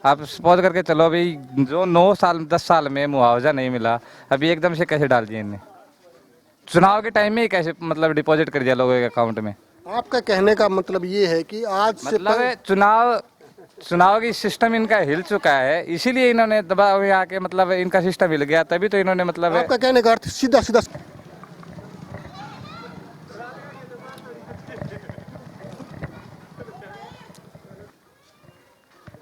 आप सपोज करके चलो अभी जो 9 साल 10 साल में मुआवजा नहीं मिला, अभी एकदम से कैसे डाल दिए इनने? चुनाव के टाइम में ही कैसे मतलब डिपॉजिट कर दिया लोगों के अकाउंट में? आपका कहने का मतलब ये है कि आज से मतलब चुनाव चुनाव की सिस्टम इनका हिल चुका है, इसीलिए इन्होंने दबाव में आके मतलब इनका सिस्टम हिल गया, तभी तो इन्होंने मतलब आपका कहने का अर्थ सीधा सीधा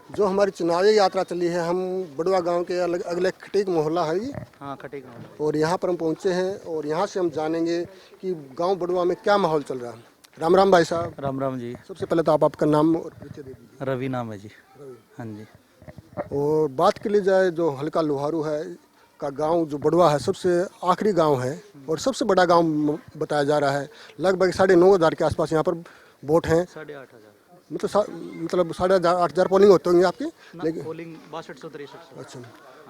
जो हमारी चुनावी यात्रा चली है, हम बड़वा गांव के अगले खटीक मोहल्ला है ये। हाँ खटीक मोहल्ला। और यहाँ पर हम पहुँचे हैं और यहाँ से हम जानेंगे कि गांव बड़वा में क्या माहौल चल रहा है। राम राम भाई साहब। राम राम जी। सबसे पहले तो आप आपका नाम और परिचय दे दीजिए। रवि नाम है जी। हाँ जी। और बात कर ली जाए जो हल्का लोहारू है का गांव जो बड़वा है, सबसे आखिरी गांव है और सबसे बड़ा गांव बताया जा रहा है। लगभग 9,500 के आसपास यहाँ पर वोट हैं। 8,500 मतलब 8,500 पोलिंग होते होंगे आपकी, लेकिन पोलिंग 6263। अच्छा,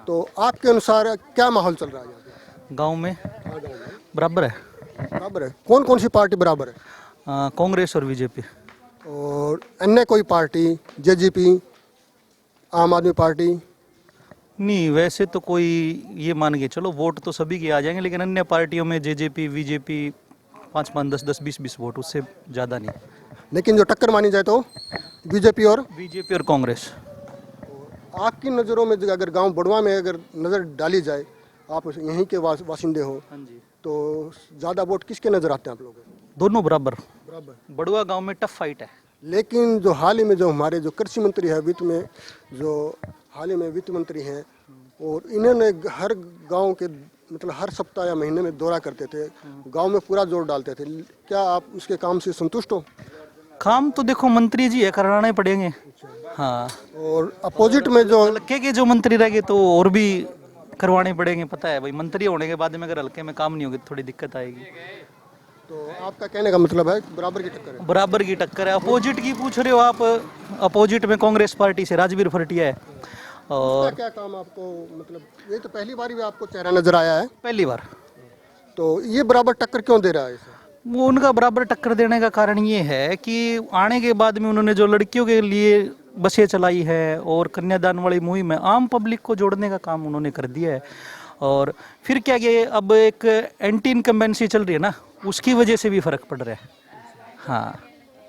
तो आपके अनुसार क्या माहौल चल रहा है यहाँ पे? गांव में बराबर है। बराबर है। कौन कौन सी पार्टी बराबर है? कांग्रेस और बीजेपी। और अन्य कोई पार्टी, जेजेपी, आम आदमी पार्टी? नहीं, वैसे तो कोई ये मान के चलो वोट तो सभी के आ जाएंगे, लेकिन अन्य पार्टियों में जेजेपी बीजेपी 5-5 10-10 20-20 वोट, उससे ज़्यादा नहीं। लेकिन जो टक्कर मानी जाए तो बीजेपी और कांग्रेस। आपकी नज़रों में अगर गांव बड़वा में अगर नज़र डाली जाए, आप यहीं के वासिंदे हो, हाँ जी। तो ज़्यादा वोट किसके नज़र आते हैं आप लोगों को? दोनों बराबर। बराबर। बड़ुआ गांव में टफ फाइट है। लेकिन जो हाल ही में जो हमारे जो कृषि मंत्री है, वित्त में जो हाल ही में वित्त मंत्री हैं, और इन्होंने हर गांव के मतलब हर सप्ताह या महीने में दौरा करते थे, गांव में पूरा जोर डालते थे। क्या आप उसके काम से संतुष्ट हो? काम तो देखो मंत्री जी है, कराने पड़ेंगे। हाँ। और अपोजिट में जो हल्के के जो मंत्री रहेंगे तो और भी करवाने पड़ेंगे। पता है भाई, मंत्री होने के बाद में अगर हल्के में काम नहीं होगी तो थोड़ी दिक्कत आएगी। तो आपका कहने का मतलब है बराबर की टक्कर है? बराबर की टक्कर है। अपोजिट की पूछ रहे हो आप? अपोजिट में कांग्रेस पार्टी से राजवीर फरटिया है। और क्या काम आपको, मतलब ये तो पहली बार ही आपको चेहरा नजर आया है, पहली बार। तो ये बराबर टक्कर क्यों दे रहा है इसे? वो उनका बराबर टक्कर देने का कारण ये है कि आने के बाद में उन्होंने जो लड़कियों के लिए बसें चलाई है और कन्यादान वाली मुहिम है, आम पब्लिक को जोड़ने का काम उन्होंने कर दिया है। और फिर क्या, ये अब एक एंटी इनकम्बेंसी चल रही है ना, उसकी वजह से भी फर्क पड़ रहा है। हाँ।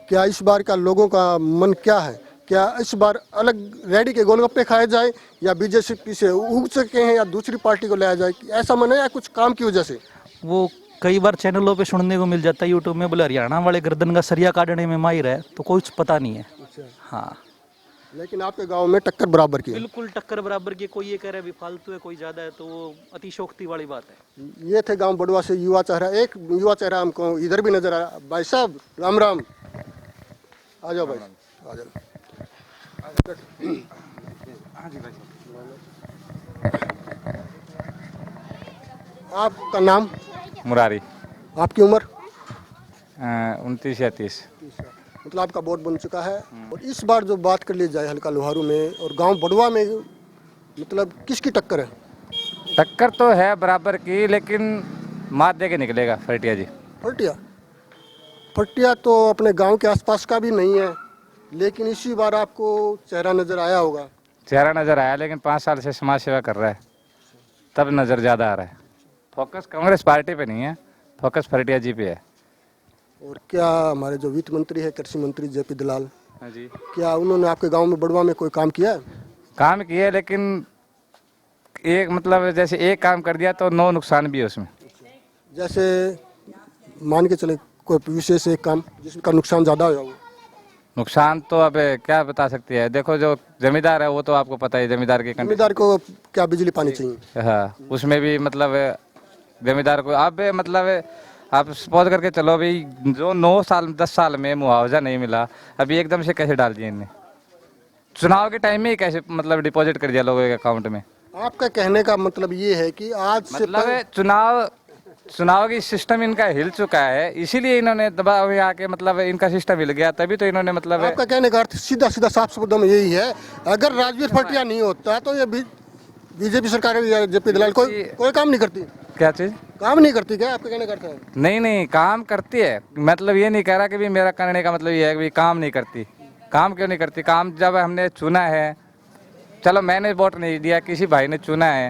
क्या इस बार का लोगों का मन क्या है? क्या इस बार अलग रेडी के गोलगप्पे खाए जाए, या बीजेपी से उग सके हैं, या दूसरी पार्टी को लाया जाए, ऐसा मन है या कुछ काम की वजह से? वो कई बार चैनलों पे सुनने को मिल जाता है, यूट्यूब में, बोले हरियाणा वाले गर्दन का सरिया काटने में माहिर है, तो कुछ पता नहीं है। हाँ। लेकिन आपके गांव में टक्कर बराबर की है? बिल्कुल टक्कर बराबर की। कोई ये कह रहा है भी फालतू है, कोई ज्यादा है, तो वो अतिशोक्ति वाली बात है। ये थे गांव बड़वा से युवा चेहरा। एक युवा चेहरा हमको इधर भी नजर आ रहा। भाई साहब राम राम, आ जाओ भाई, आ जाओ। आपका नाम? मुरारी। आपकी उम्र? 29 या 30। मतलब आपका वोट बन चुका है। और इस बार जो बात कर ली जाए हल्का लोहारू में और गांव बड़वा में, मतलब किसकी टक्कर है? टक्कर तो है बराबर की, लेकिन मात दे के निकलेगा फरटिया जी। फटिया? फटिया तो अपने गांव के आसपास का भी नहीं है, लेकिन इसी बार आपको चेहरा नजर आया होगा। चेहरा नजर आया, लेकिन 5 साल से समाज सेवा कर रहा है, तब नजर ज़्यादा आ रहा है। फोकस कांग्रेस पार्टी पे नहीं है, फोकस फरटिया जी पे है। और क्या हमारे जो वित्त मंत्री है, कृषि मंत्री जेपी दलाल, हाँ जी। क्या उन्होंने आपके गांव में बड़वा में कोई काम किया है? काम किए, लेकिन एक मतलब जैसे एक काम कर दिया तो 9 नुकसान भी है उसमें। जैसे मान के चले कोई विशेष एक काम जिसका नुकसान ज़्यादा हो? नुकसान तो अब क्या बता सकती है, देखो जो जमींदार है वो तो आपको पता है, जमींदार की जमींदार को क्या बिजली पानी चाहिए? हाँ, उसमें भी मतलब जमींदार को अब मतलब आप सपोज करके चलो अभी जो 9 साल 10 साल में मुआवजा नहीं मिला, अभी एकदम से कैसे डाल दिए इनने? चुनाव के टाइम में ही कैसे मतलब डिपॉजिट कर दिया लोगों के अकाउंट में? आपका कहने का मतलब ये है कि आज से मतलब चुनाव की सिस्टम इनका हिल चुका है, इसीलिए इन्होंने दबाव में आके मतलब इनका सिस्टम हिल गया, तभी तो इन्होंने मतलब आपका कहने का अर्थ सीधा सीधा साफ शब्दों में यही है, अगर राजवीर फटिया नहीं होता तो ये बीजेपी सरकार या जेपी दलाल कोई काम नहीं करती। क्या चीज काम नहीं करती क्या? आपका कहने का अर्थ है? नहीं नहीं, काम करती है। मतलब ये नहीं कह रहा कि भी मेरा करने का मतलब ये है कि भी काम नहीं करती। काम क्यों नहीं करती? काम जब हमने चुना है चलो मैंने वोट नहीं दिया, किसी भाई ने चुना है,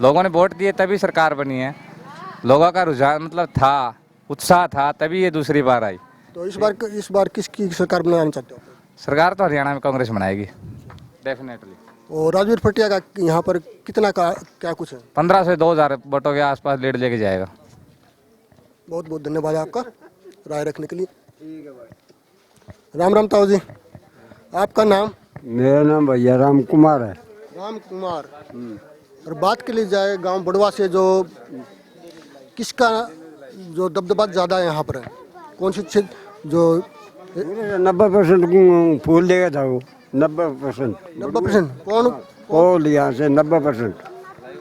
लोगों ने वोट दिए तभी सरकार बनी है। लोगों का रुझान मतलब था, उत्साह था, तभी ये दूसरी बार आई। तो इस बार किसकी सरकार बनाना चाहते हो? सरकार तो हरियाणा में कांग्रेस बनाएगी डेफिनेटली। और राजवीर पटिया का यहाँ पर कितना का क्या कुछ है? 15 से 2000 वोटों के आसपास लीड लेके जाएगा। बहुत बहुत धन्यवाद आपका राय रखने के लिए। राम राम ताऊ जी, आपका नाम? मेरा नाम भैया राम कुमार है। राम कुमार। और बात के लिए जाए गांव बड़वा से, जो किसका जो दबदबा ज़्यादा है यहाँ पर है? कौन सी क्षेत्र जो 90% फूल देगा था वो 90%। 90%? कौन? फूल यहाँ से 90%।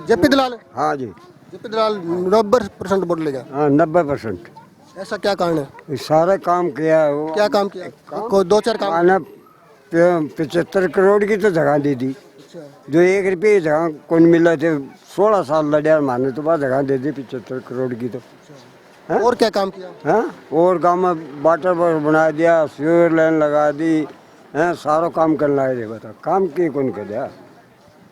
जेपी दलाल? हाँ जी, जेपी दलाल 90% वोट लेगा। हाँ 90%। ऐसा क्या कारण है? ये सारा काम किया है वो। क्या काम किया? कोई 2-4 काम? माना 75 करोड़ की तो जगह दी थी, जो 1 रुपये की जगह कौन मिला थे। 16 साल लड़े माने तो बाद जगह दे दी 75 करोड़ की तो। और क्या काम किया? हाँ, और गाँव में वाटर वर्क बना दिया, सीवर लाइन लगा दी, हैं सारा काम करना है। बता काम के कौन कर दिया,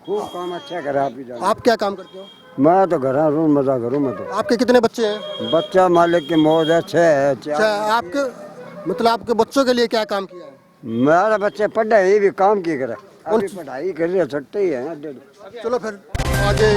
खूब काम अच्छा करा। आप ही जानो। आप क्या काम करते हो? मैं तो घर रू मजा करूँ मैं तो। आपके कितने बच्चे हैं? बच्चा मालिक के मौज है, 6 है। अच्छा, आपके मतलब आपके बच्चों के लिए क्या काम किया है? मेरा बच्चे पढ़ा है, ये भी काम की करे, अभी पढ़ाई कर रहे, छुट्टी ही है। चलो फिर आगे